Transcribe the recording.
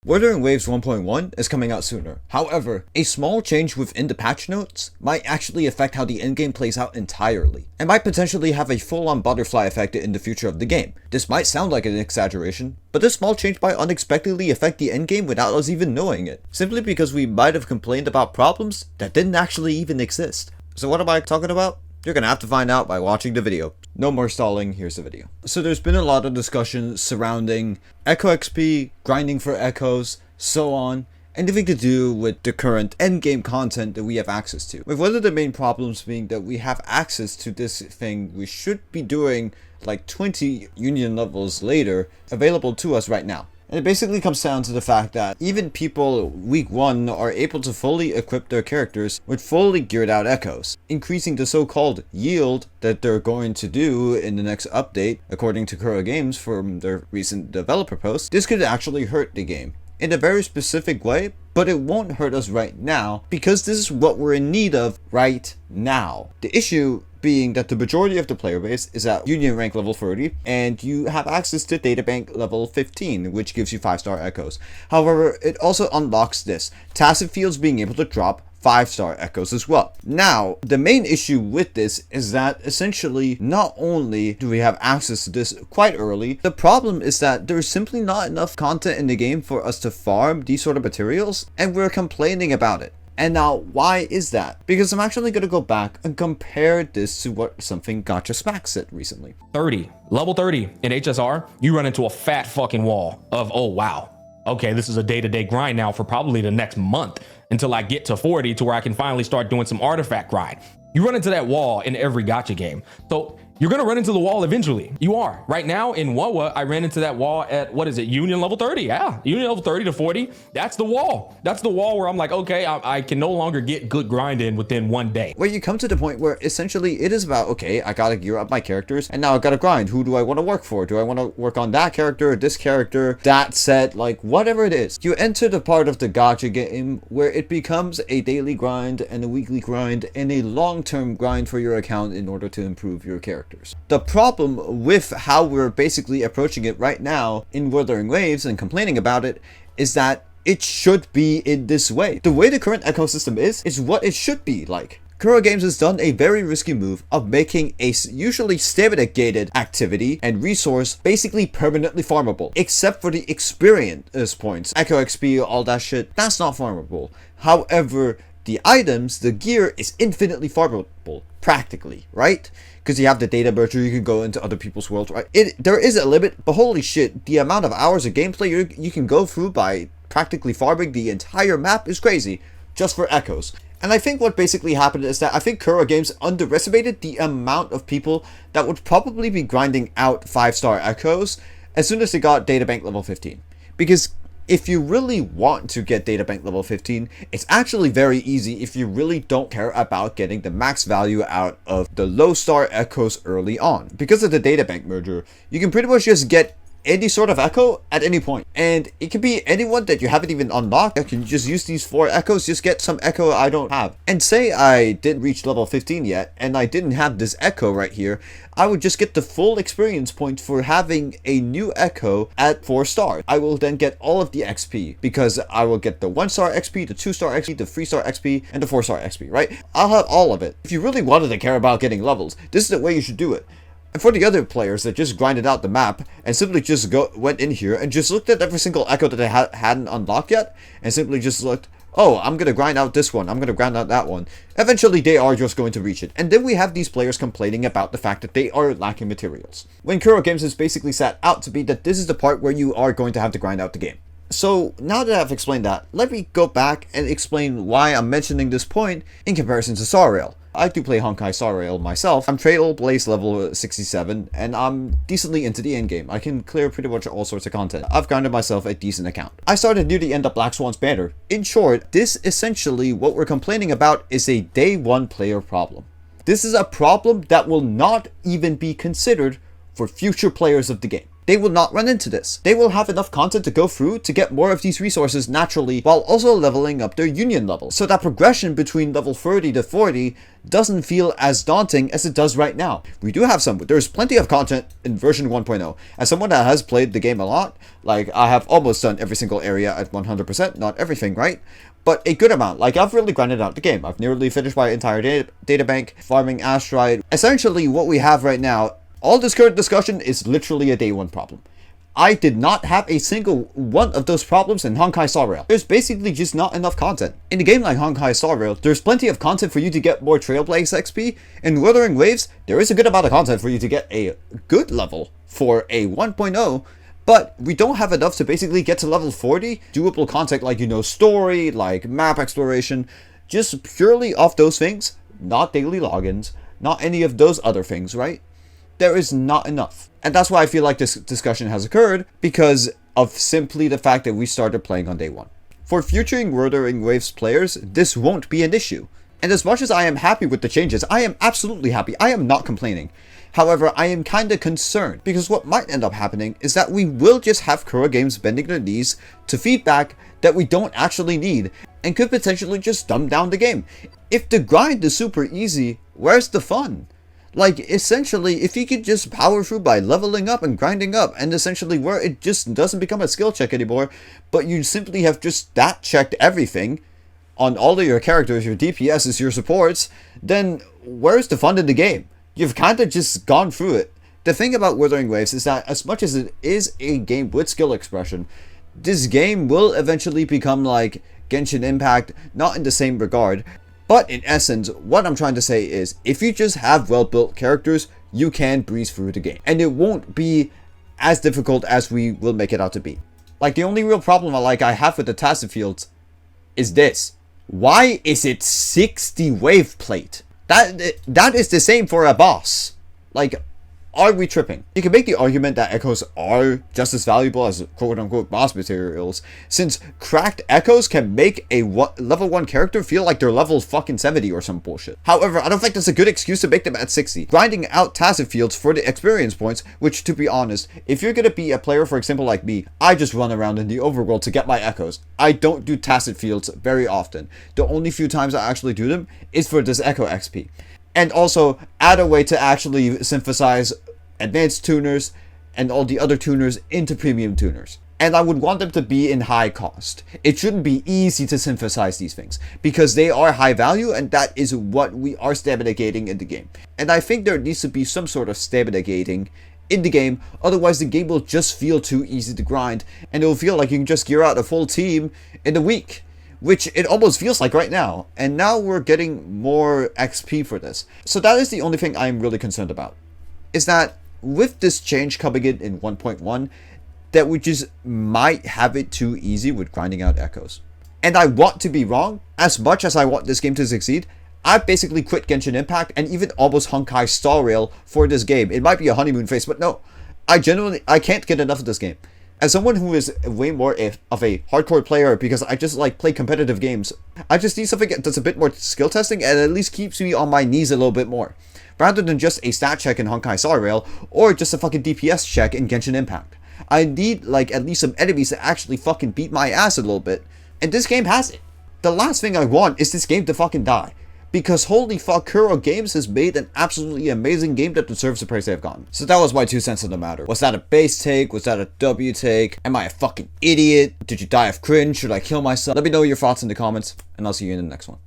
Wuthering Waves 1.1 is coming out sooner. However, a small change within the patch notes might actually affect how the endgame plays out entirely, and might potentially have a full-on butterfly effect in the future of the game. This might sound like an exaggeration, but this small change might unexpectedly affect the endgame without us even knowing it, simply because we might have complained about problems that didn't actually even exist. So what am I talking about? You're gonna have to find out by watching the video. No more stalling, here's the video. So there's been a lot of discussion surrounding Echo XP, grinding for echoes, so on, anything to do with the current endgame content that we have access to. With one of the main problems being that we have access to this thing we should be doing like 20 union levels later, available to us right now. And it basically comes down to the fact that even people week 1 are able to fully equip their characters with fully geared out echoes, increasing the so-called yield that they're going to do in the next update, according to Kuro Games from their recent developer post. This could actually hurt the game in a very specific way, but it won't hurt us right now because this is what we're in need of right now. The issue being that the majority of the player base is at Union rank level 30, and you have access to databank level 15, which gives you 5-star echoes. However, it also unlocks this, tacit fields being able to drop 5-star echoes as well. Now, the main issue with this is that essentially not only do we have access to this quite early, the problem is that there's simply not enough content in the game for us to farm these sort of materials, and we're complaining about it. And now, why is that? Because I'm actually going to go back and compare this to what something Gotcha Smack said recently. Level 30 in HSR, you run into a fat fucking wall of, oh wow, okay, this is a day-to-day grind now for probably the next month until I get to 40 to where I can finally start doing some artifact grind. You run into that wall in every Gotcha game. So you're gonna run into the wall eventually. You are. Right now in WoWA, I ran into that wall at, what is it, Union level 30? Yeah, Union level 30 to 40. That's the wall. That's the wall where I'm like, okay, I can no longer get good grind in within one day. Where you come to the point where essentially it is about, okay, I gotta gear up my characters, and now I gotta grind. Who do I want to work for? Do I want to work on that character, this character, that set, like whatever it is? You enter the part of the Gotcha game where it becomes a daily grind and a weekly grind and a long-term grind for your account in order to improve your character. The problem with how we're basically approaching it right now in Wuthering Waves and complaining about it is that it should be in this way. The way the current ecosystem is what it should be like. Kuro Games has done a very risky move of making a usually stamina gated activity and resource basically permanently farmable, except for the experience points. Echo XP, all that shit, that's not farmable. However, the items, the gear is infinitely farmable, practically, right? Because you have the data merger, you can go into other people's worlds, right? There is a limit, but holy shit, the amount of hours of gameplay you can go through by practically farming the entire map is crazy, just for echoes. And I think what basically happened is that I think Kuro Games underestimated the amount of people that would probably be grinding out 5-star echoes as soon as they got databank level 15. Because if you really want to get databank level 15, it's actually very easy if you really don't care about getting the max value out of the low star echoes early on. Because of the databank merger, you can pretty much just get any sort of echo at any point, and it can be anyone that you haven't even unlocked. I can just use these 4 echoes, just get some echo I don't have. And say I didn't reach level 15 yet and I didn't have this echo right here, I would just get the full experience point for having a new echo at 4 stars. I will then get all of the XP because I will get the 1-star XP, the 2-star XP, the 3-star XP, and the 4-star XP, right? I'll have all of it. If you really wanted to care about getting levels, this is the way you should do it. And for the other players that just grinded out the map and simply just went in here and just looked at every single echo that they hadn't unlocked yet and simply just looked, oh, I'm going to grind out this one, I'm going to grind out that one. Eventually they are just going to reach it. And then we have these players complaining about the fact that they are lacking materials, when Kuro Games has basically set out to be that this is the part where you are going to have to grind out the game. So now that I've explained that, let me go back and explain why I'm mentioning this point in comparison to Sawrail. I do play Honkai Sawrail myself. I'm Trailblaze level 67, and I'm decently into the endgame. I can clear pretty much all sorts of content. I've grinded myself a decent account. I started near the end of Black Swan's banner. In short, this essentially what we're complaining about is a day 1 player problem. This is a problem that will not even be considered for future players of the game. they will not run into this. They will have enough content to go through to get more of these resources naturally while also leveling up their union level. So that progression between level 30 to 40 doesn't feel as daunting as it does right now. We do have there's plenty of content in version 1.0. As someone that has played the game a lot, like I have almost done every single area at 100%, not everything, right? But a good amount. Like, I've really grinded out the game. I've nearly finished my entire data bank, farming asteroid. Essentially, what we have right now, all this current discussion is literally a day one problem. I did not have a single one of those problems in Honkai Star Rail. There's basically just not enough content. In a game like Honkai Star Rail, there's plenty of content for you to get more Trailblaze XP. In Wuthering Waves, there is a good amount of content for you to get a good level for a 1.0, but we don't have enough to basically get to level 40. Doable content like, story, like map exploration, just purely off those things, not daily logins, not any of those other things, right? There is not enough. And that's why I feel like this discussion has occurred, because of simply the fact that we started playing on day one. For future Wuthering Waves players, this won't be an issue. And as much as I am happy with the changes, I am absolutely happy. I am not complaining. However, I am kinda concerned, because what might end up happening is that we will just have Kuro Games bending their knees to feedback that we don't actually need, and could potentially just dumb down the game. If the grind is super easy, where's the fun? Like, essentially, if you could just power through by leveling up and grinding up, and essentially where it just doesn't become a skill check anymore, but you simply have just stat checked everything on all of your characters, your DPSs, your supports, then where's the fun in the game? You've kind of just gone through it. The thing about Wuthering Waves is that as much as it is a game with skill expression, this game will eventually become like Genshin Impact, not in the same regard. But in essence, what I'm trying to say is, if you just have well-built characters, you can breeze through the game. And it won't be as difficult as we will make it out to be. Like, the only real problem I have with the Tacet Fields is this. Why is it 60 wave plate? That is the same for a boss. Like, are we tripping? You can make the argument that echoes are just as valuable as quote-unquote boss materials, since cracked echoes can make a level 1 character feel like they're level fucking 70 or some bullshit. However, I don't think that's a good excuse to make them at 60. Grinding out Tacet Fields for the experience points, which, to be honest, if you're gonna be a player, for example, like me, I just run around in the overworld to get my echoes. I don't do Tacet Fields very often. The only few times I actually do them is for this echo XP. And also, add a way to actually synthesize advanced tuners and all the other tuners into premium tuners. And I would want them to be in high cost. It shouldn't be easy to synthesize these things, because they are high value, and that is what we are stamina gating in the game. And I think there needs to be some sort of stamina gating in the game, otherwise the game will just feel too easy to grind, and it will feel like you can just gear out a full team in a week, which it almost feels like right now. And now we're getting more XP for this. So that is the only thing I'm really concerned about, is that with this change coming in 1.1, that we just might have it too easy with grinding out echoes. And I want to be wrong. As much as I want this game to succeed, I've basically quit Genshin Impact and even almost Honkai Star Rail for this game. It might be a honeymoon phase, but no, I can't get enough of this game. As someone who is way more of a hardcore player, because I just like play competitive games, I just need something that's a bit more skill testing and at least keeps me on my knees a little bit more, rather than just a stat check in Honkai Star Rail or just a fucking DPS check in Genshin Impact. I need like at least some enemies to actually fucking beat my ass a little bit, and this game has it. The last thing I want is this game to fucking die, because holy fuck, Kuro Games has made an absolutely amazing game that deserves the praise they've gotten. So that was my 2 cents on the matter. Was that a base take? Was that a W take? Am I a fucking idiot? Did you die of cringe? Should I kill myself? Let me know your thoughts in the comments, and I'll see you in the next one.